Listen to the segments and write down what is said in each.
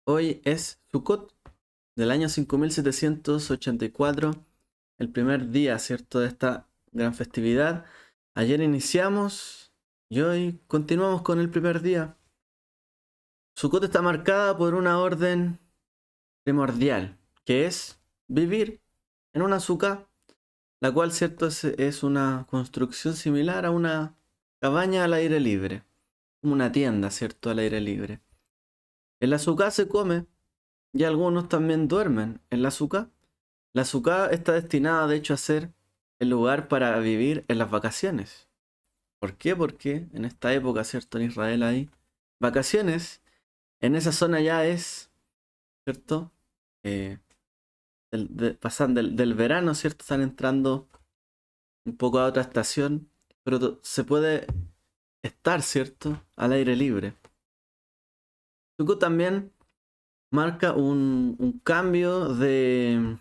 Hoy es Sukkot del año 5784, el primer día, ¿cierto?, de esta gran festividad. Ayer iniciamos y hoy continuamos con el primer día. Sukkot está marcada por una orden primordial, que es vivir en una sukkah, la cual, ¿cierto?, es una construcción similar a una cabaña al aire libre, como una tienda, ¿cierto?, al aire libre. En la sukkah se come y algunos también duermen en la sukkah. La sukkah está destinada, de hecho, a ser el lugar para vivir en las vacaciones. ¿Por qué? Porque en esta época, ¿cierto? En Israel hay vacaciones. En esa zona ya es, ¿cierto? Eh, pasan del verano, ¿cierto? Están entrando un poco a otra estación, pero se puede estar, ¿cierto? Al aire libre. Sukkot también marca un cambio de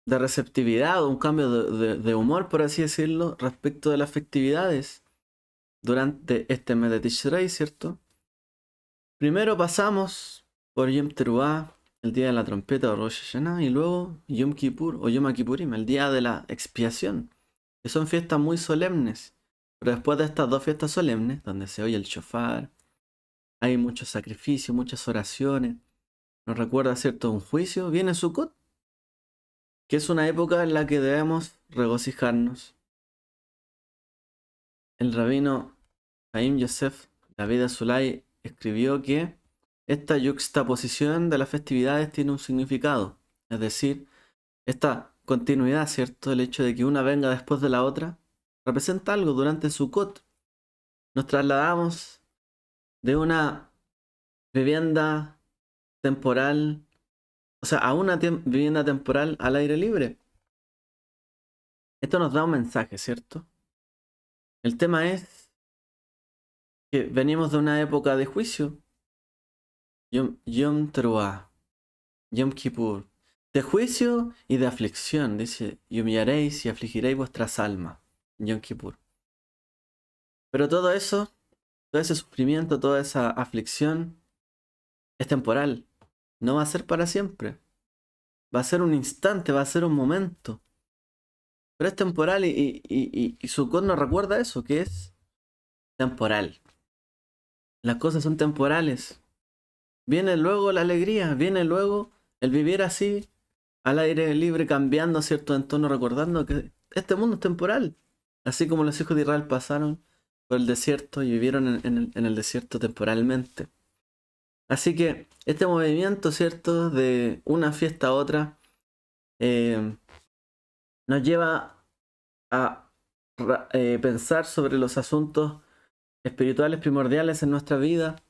receptividad o un cambio de humor, por así decirlo, respecto de las festividades durante este mes de Tishrei, ¿cierto? Primero pasamos por Yom Teruah, el día de la trompeta o Rosh Hashanah, y luego Yom Kippur o Yom Kippurim, el día de la expiación, que son fiestas muy solemnes. Pero después de estas dos fiestas solemnes, donde se oye el shofar, hay muchos sacrificios, muchas oraciones, nos recuerda, ¿cierto?, un juicio, viene Sukkot, que es una época en la que debemos regocijarnos. El rabino Chaim Yosef David Azulay escribió que esta yuxtaposición de las festividades tiene un significado, es decir, esta continuidad, ¿cierto? El hecho de que una venga después de la otra, representa algo durante Sukkot. Nos trasladamos de una vivienda temporal, o sea, a una vivienda temporal al aire libre. Esto nos da un mensaje, ¿cierto? El tema es que venimos de una época de juicio, Yom Teruah, Yom Kippur, de juicio y de aflicción, dice, y humillaréis y afligiréis vuestras almas, Yom Kippur. Pero todo eso, todo ese sufrimiento, toda esa aflicción es temporal, no va a ser para siempre, va a ser un instante, va a ser un momento, pero es temporal y Sukkot nos recuerda eso, que es temporal. Las cosas son temporales. Viene luego la alegría, viene luego el vivir así, al aire libre, cambiando cierto entorno, recordando que este mundo es temporal. Así como los hijos de Israel pasaron por el desierto y vivieron en el desierto temporalmente. Así que este movimiento, ¿cierto?, de una fiesta a otra, eh, nos lleva a pensar sobre los asuntos espirituales primordiales en nuestra vida.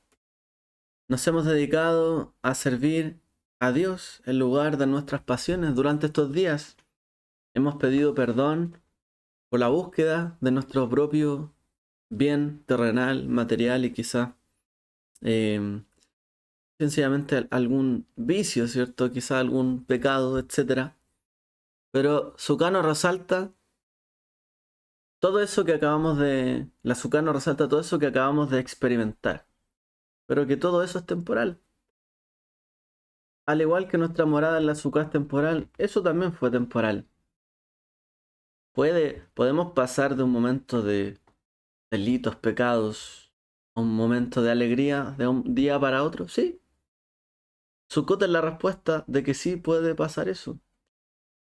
Nos hemos dedicado a servir a Dios en lugar de nuestras pasiones durante estos días. Hemos pedido perdón por la búsqueda de nuestro propio bien terrenal, material y quizá eh, sencillamente algún vicio, ¿cierto? Quizá algún pecado, etcétera. Pero Sucano resalta todo eso que acabamos de... La Sucano resalta todo eso que acabamos de experimentar. Pero que todo eso es temporal. Al igual que nuestra morada en la Sucá es temporal, eso también fue temporal. Podemos pasar de un momento de delitos, pecados, a un momento de alegría de un día para otro. Sí, Sukkot es la respuesta de que sí puede pasar eso.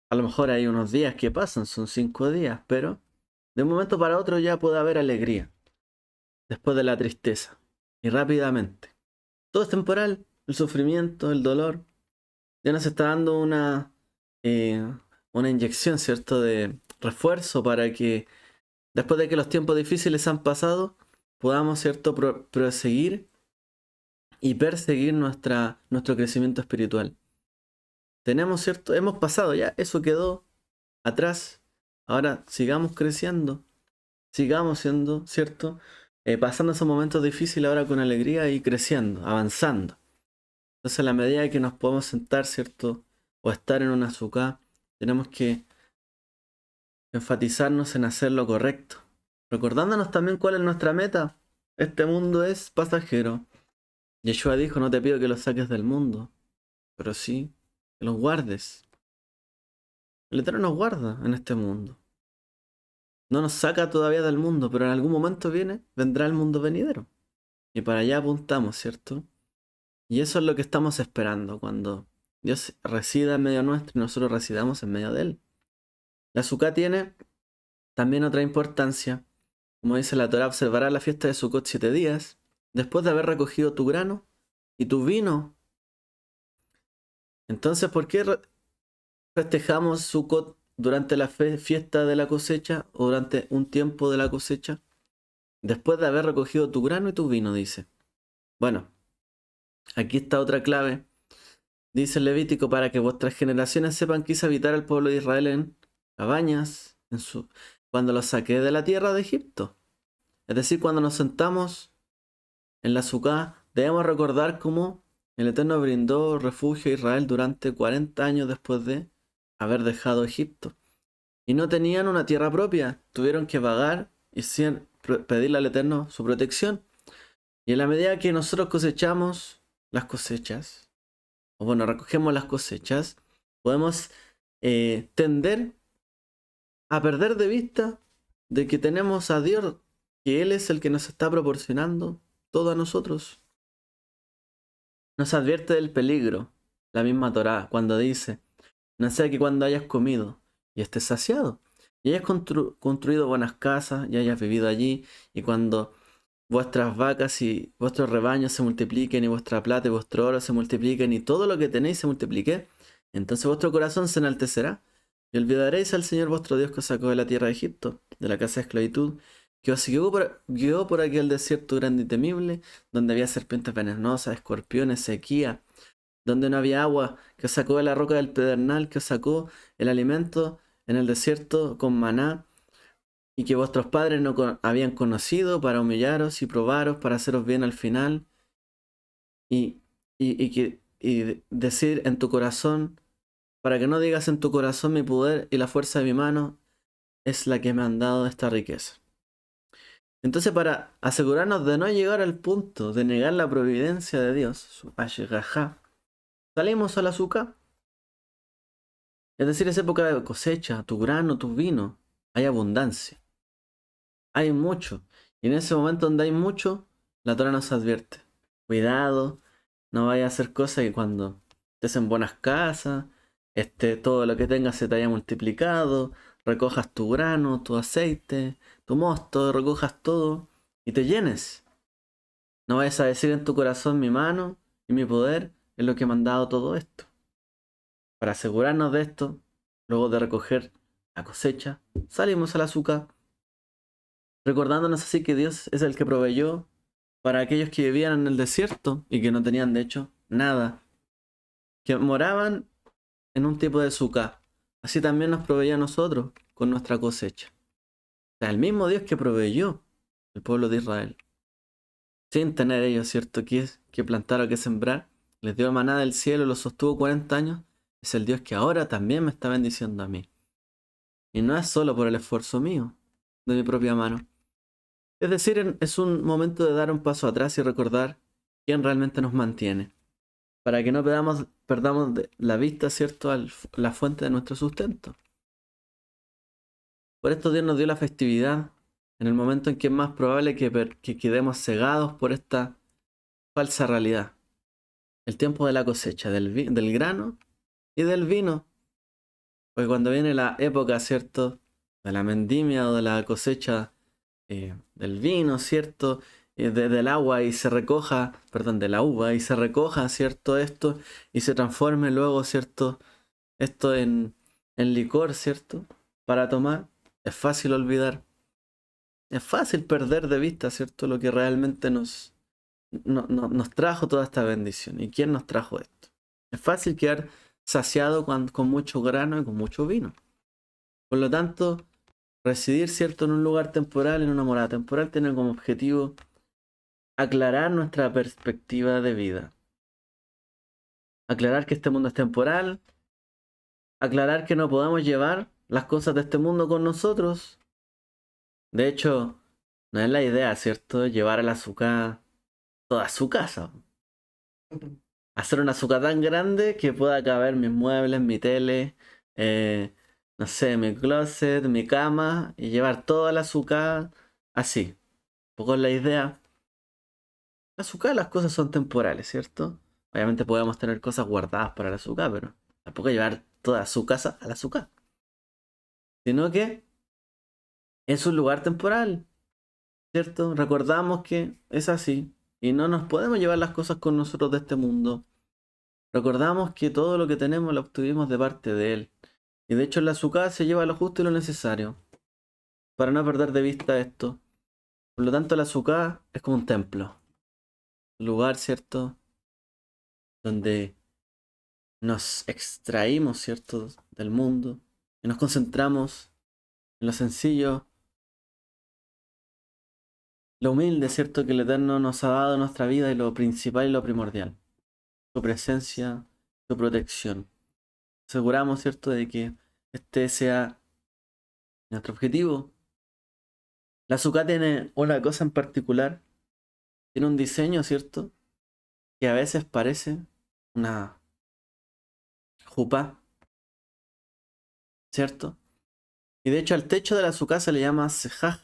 A lo mejor hay unos días que pasan, son 5 días, pero de un momento para otro ya puede haber alegría, después de la tristeza, y rápidamente. Todo es temporal, el sufrimiento, el dolor. Ya nos está dando eh, una inyección, ¿cierto?, de refuerzo para que después de que los tiempos difíciles han pasado, podamos, ¿cierto?, proseguir y perseguir nuestro crecimiento espiritual. Tenemos, ¿cierto? Hemos pasado ya, eso quedó atrás. Ahora sigamos creciendo, sigamos siendo, ¿cierto? Pasando esos momentos difíciles ahora con alegría y creciendo, avanzando. Entonces, a la medida que nos podemos sentar, ¿cierto? O estar en una azúcar, tenemos que enfatizarnos en hacer lo correcto. Recordándonos también cuál es nuestra meta. Este mundo es pasajero. Yeshua dijo, no te pido que los saques del mundo, pero sí que los guardes. El Eterno nos guarda en este mundo. No nos saca todavía del mundo, pero en algún momento vendrá el mundo venidero. Y para allá apuntamos, ¿cierto? Y eso es lo que estamos esperando cuando Dios resida en medio nuestro y nosotros residamos en medio de Él. La Sukkah tiene también otra importancia. Como dice la Torah, observará la fiesta de Sukkot 7 días, después de haber recogido tu grano y tu vino. Entonces, ¿por qué festejamos Sukkot durante la fiesta de la cosecha o durante un tiempo de la cosecha? Después de haber recogido tu grano y tu vino, dice. Bueno, aquí está otra clave. Dice el Levítico, para que vuestras generaciones sepan que hice habitar al pueblo de Israel en cabañas, cuando los saqué de la tierra de Egipto. Es decir, cuando nos sentamos en la Sukkah, debemos recordar cómo el Eterno brindó refugio a Israel durante 40 años después de haber dejado Egipto. Y no tenían una tierra propia, tuvieron que vagar y pedirle al Eterno su protección. Y en la medida que nosotros cosechamos las cosechas, o bueno, recogemos las cosechas, podemos tender a perder de vista de que tenemos a Dios, que Él es el que nos está proporcionando todo a nosotros. Nos advierte del peligro, la misma Torá, cuando dice, no sea que cuando hayas comido y estés saciado, y hayas construido buenas casas, y hayas vivido allí, y cuando vuestras vacas y vuestros rebaños se multipliquen, y vuestra plata y vuestro oro se multipliquen, y todo lo que tenéis se multiplique, entonces vuestro corazón se enaltecerá, y olvidaréis al Señor vuestro Dios que os sacó de la tierra de Egipto, de la casa de esclavitud, que os guió por aquel desierto grande y temible, donde había serpientes venenosas, escorpiones, sequía, donde no había agua, que os sacó de la roca del pedernal, que os sacó el alimento en el desierto con maná, y que vuestros padres no habían conocido, para humillaros y probaros, para haceros bien al final, y decir en tu corazón, para que no digas en tu corazón, mi poder y la fuerza de mi mano es la que me han dado esta riqueza. Entonces, para asegurarnos de no llegar al punto de negar la providencia de Dios, su ashgajá, salimos al azúcar. Es decir, es época de cosecha, tu grano, tu vino, hay abundancia, hay mucho. Y en ese momento donde hay mucho, la Torah nos advierte. Cuidado, no vayas a hacer cosas que cuando estés en buenas casas, todo lo que tengas se te haya multiplicado, recojas tu grano, tu aceite, tu mosto, recojas todo y te llenes. No vayas a decir en tu corazón, mi mano y mi poder es lo que me han dado todo esto. Para asegurarnos de esto, luego de recoger la cosecha, salimos al azúcar, recordándonos así que Dios es el que proveyó para aquellos que vivían en el desierto y que no tenían de hecho nada, que moraban en un tipo de azúcar. Así también nos proveyó a nosotros con nuestra cosecha. O sea, el mismo Dios que proveyó el pueblo de Israel, sin tener ellos, ¿cierto?, que plantar o que sembrar, les dio maná del cielo, los sostuvo 40 años, es el Dios que ahora también me está bendiciendo a mí. Y no es solo por el esfuerzo mío, de mi propia mano. Es decir, es un momento de dar un paso atrás y recordar quién realmente nos mantiene. Para que no perdamos de la vista, ¿cierto?, la fuente de nuestro sustento. Por esto Dios nos dio la festividad en el momento en que es más probable que quedemos cegados por esta falsa realidad. El tiempo de la cosecha, del grano y del vino. Porque cuando viene la época, ¿cierto?, de la vendimia o de la cosecha del vino, ¿cierto?, del agua y se recoja, perdón, de la uva y se recoja, ¿cierto?, esto y se transforme luego, ¿cierto?, esto en licor, ¿cierto?, para tomar, es fácil olvidar. Es fácil perder de vista, ¿cierto?, lo que realmente nos trajo toda esta bendición. ¿Y quién nos trajo esto? Es fácil quedar saciado con mucho grano y con mucho vino. Por lo tanto, residir, ¿cierto?, en un lugar temporal, en una morada temporal, tiene como objetivo aclarar nuestra perspectiva de vida. Aclarar que este mundo es temporal. Aclarar que no podemos llevar las cosas de este mundo con nosotros. De hecho, no es la idea, ¿cierto?, llevar el azúcar toda su casa. Hacer una azúcar tan grande que pueda caber mis muebles, mi tele, eh, no sé, mi closet, mi cama y llevar toda la azúcar así. Un poco la idea. La azúcar, las cosas son temporales, ¿cierto? Obviamente podemos tener cosas guardadas para el azúcar, pero tampoco llevar toda su casa al azúcar. Sino que es un lugar temporal, ¿cierto? Recordamos que es así y no nos podemos llevar las cosas con nosotros de este mundo. Recordamos que todo lo que tenemos lo obtuvimos de parte de Él. Y de hecho el azúcar se lleva lo justo y lo necesario, para no perder de vista esto. Por lo tanto el azúcar es como un templo, un lugar, ¿cierto? Donde nos extraímos, ¿cierto? Del mundo y nos concentramos en lo sencillo, lo humilde, ¿cierto? Que el Eterno nos ha dado en nuestra vida y lo principal y lo primordial. Su presencia, su protección. Aseguramos, ¿cierto?, de que este sea nuestro objetivo. La azúcar tiene una cosa en particular, tiene un diseño, ¿cierto?, que a veces parece una jupá, ¿cierto? Y de hecho al techo de la azúcar se le llama sejaj.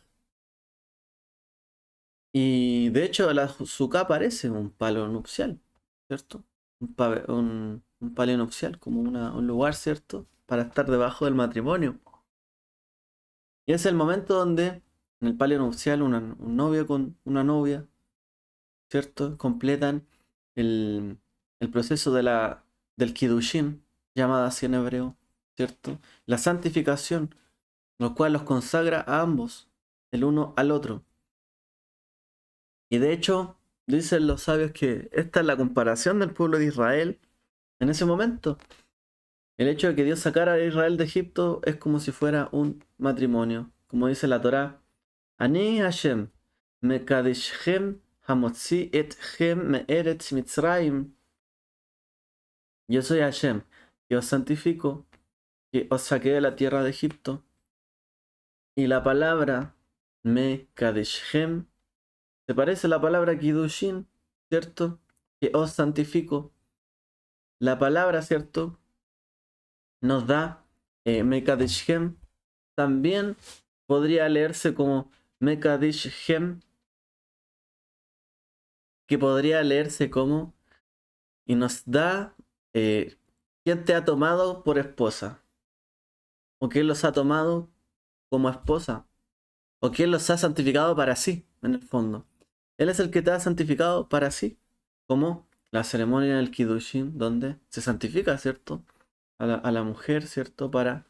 Y de hecho la azúcar parece un palo nupcial, ¿cierto? Un palo nupcial, como un lugar, ¿cierto?, para estar debajo del matrimonio. Y es el momento donde en el palio nupcial un novio con una novia, ¿cierto?, completan el, el proceso del Kiddushin, llamada así en hebreo, ¿cierto? La santificación, lo cual los consagra a ambos, el uno al otro. Y de hecho, dicen los sabios que esta es la comparación del pueblo de Israel en ese momento. El hecho de que Dios sacara a Israel de Egipto es como si fuera un matrimonio. Como dice la Torá, Ani Hashem, Mekadeshchem Hamotzi etchem me'eretz Mitzrayim. Yo soy Hashem, que os santifico, que os saqué de la tierra de Egipto. Y la palabra Mekadeshchem se parece a la palabra Kiddushin, ¿cierto? Que os santifico. La palabra, ¿cierto?, nos da Mekadeshchem. También podría leerse como Mekadeshchem, que podría leerse como y nos da quién te ha tomado por esposa, o quién los ha tomado como esposa, o quién los ha santificado para sí, en el fondo. Él es el que te ha santificado para sí, como la ceremonia del Kiddushin, donde se santifica, ¿cierto?, a la mujer, ¿cierto?, para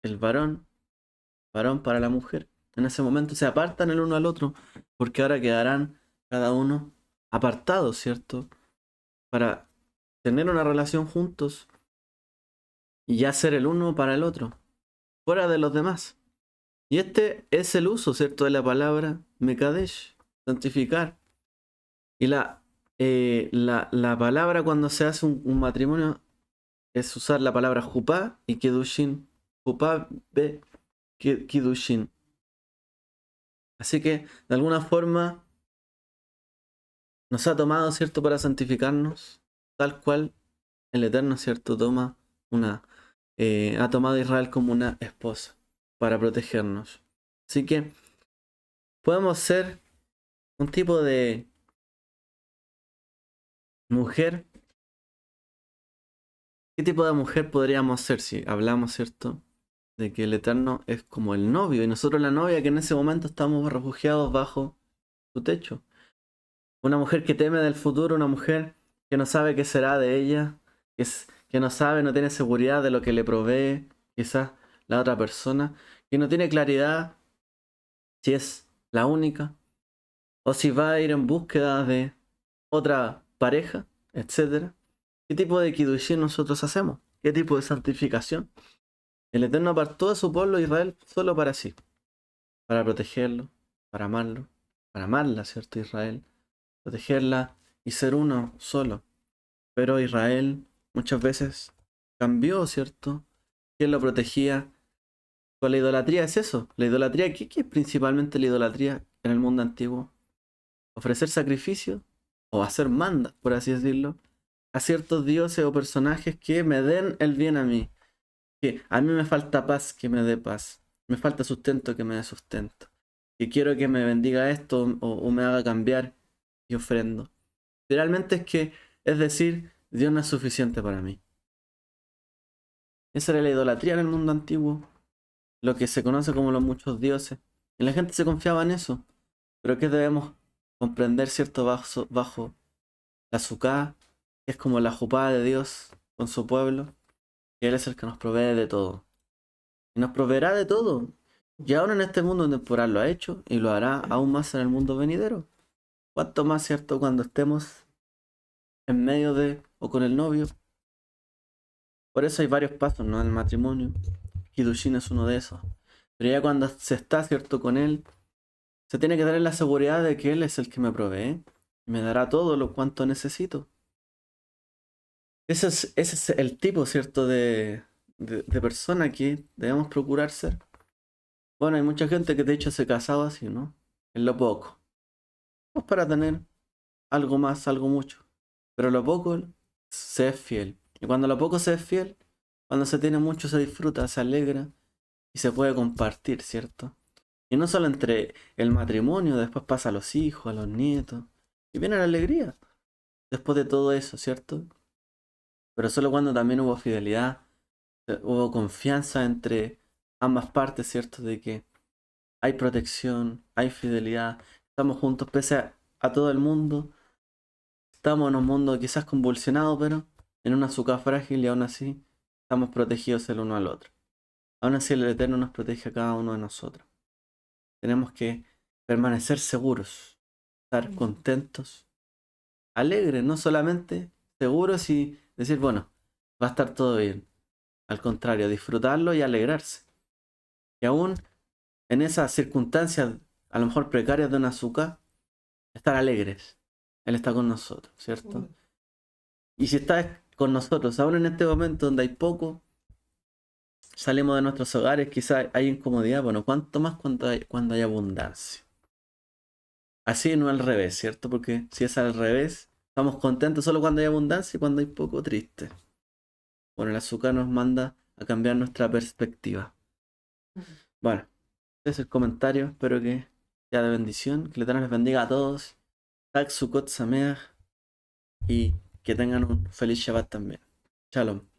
el varón, varón para la mujer. En ese momento se apartan el uno al otro, porque ahora quedarán cada uno apartados, ¿cierto?, para tener una relación juntos y ya ser el uno para el otro, fuera de los demás. Y este es el uso, ¿cierto?, de la palabra Mekadesh, santificar. Y la palabra cuando se hace un matrimonio es usar la palabra Jupá y Kedushin. Jupá be Kedushin. Así que, de alguna forma, nos ha tomado, ¿cierto?, para santificarnos, tal cual el Eterno, ¿cierto?, ha tomado a Israel como una esposa para protegernos. Así que podemos ser un tipo de mujer. ¿Qué tipo de mujer podríamos ser si hablamos, ¿cierto?, de que el Eterno es como el novio y nosotros la novia, que en ese momento estamos refugiados bajo su techo? Una mujer que teme del futuro, una mujer que no sabe qué será de ella, que no sabe, no tiene seguridad de lo que le provee quizás la otra persona, que no tiene claridad si es la única o si va a ir en búsqueda de otra pareja, etcétera. ¿Qué tipo de Kiddushin nosotros hacemos? ¿Qué tipo de santificación? El Eterno apartó a su pueblo Israel solo para sí, para protegerlo, para amarlo, para amarla, ¿cierto? Israel, protegerla y ser uno solo. Pero Israel muchas veces cambió, ¿cierto? ¿Quién lo protegía? Con la idolatría es eso. La idolatría, ¿qué es principalmente la idolatría en el mundo antiguo? Ofrecer sacrificio o hacer mandas, por así decirlo, a ciertos dioses o personajes que me den el bien a mí. Que a mí me falta paz, que me dé paz. Me falta sustento, que me dé sustento. Que quiero que me bendiga esto o me haga cambiar y ofrendo. Realmente es decir, Dios no es suficiente para mí. Esa era la idolatría en el mundo antiguo, lo que se conoce como los muchos dioses. Y la gente se confiaba en eso. Pero que debemos comprender, cierto, bajo la Sukkah, que es como la jupá de Dios con su pueblo, que Él es el que nos provee de todo. Y nos proveerá de todo. Y aún en este mundo temporal lo ha hecho y lo hará aún más en el mundo venidero. Cuanto más, cierto, cuando estemos en medio de o con el novio. Por eso hay varios pasos, ¿no? En el matrimonio. Kiddushin es uno de esos. Pero ya cuando se está, cierto, con él, se tiene que tener la seguridad de que él es el que me provee y me dará todo lo cuanto necesito. Ese es el tipo, cierto, de persona que debemos procurar ser. Bueno, hay mucha gente que de hecho se casaba así, ¿no? En lo poco. Pues para tener algo más, algo mucho. Pero lo poco se es fiel. Y cuando lo poco se es fiel, cuando se tiene mucho se disfruta, se alegra y se puede compartir, ¿cierto? Y no solo entre el matrimonio, después pasa a los hijos, a los nietos. Y viene la alegría después de todo eso, ¿cierto? Pero solo cuando también hubo fidelidad, hubo confianza entre ambas partes, ¿cierto? De que hay protección, hay fidelidad, estamos juntos pese a todo el mundo. Estamos en un mundo quizás convulsionado, pero en una azúcar frágil y aún así estamos protegidos el uno al otro. Aún así el Eterno nos protege a cada uno de nosotros. Tenemos que permanecer seguros, estar contentos, alegres, no solamente seguros y decir, bueno, va a estar todo bien. Al contrario, disfrutarlo y alegrarse. Y aún en esas circunstancias, a lo mejor precarias de una azúcar, estar alegres. Él está con nosotros, ¿cierto? Y si está con nosotros, aún en este momento donde hay poco, salimos de nuestros hogares, quizás hay incomodidad, bueno, ¿cuánto más cuando hay abundancia? Así no al revés, ¿cierto? Porque si es al revés, estamos contentos solo cuando hay abundancia y cuando hay poco, triste. Bueno, el azúcar nos manda a cambiar nuestra perspectiva. Bueno, ese es el comentario, espero que sea de bendición, que el Eterno les bendiga a todos. Tag Sukkot Sameach y que tengan un feliz Shabbat también. Shalom.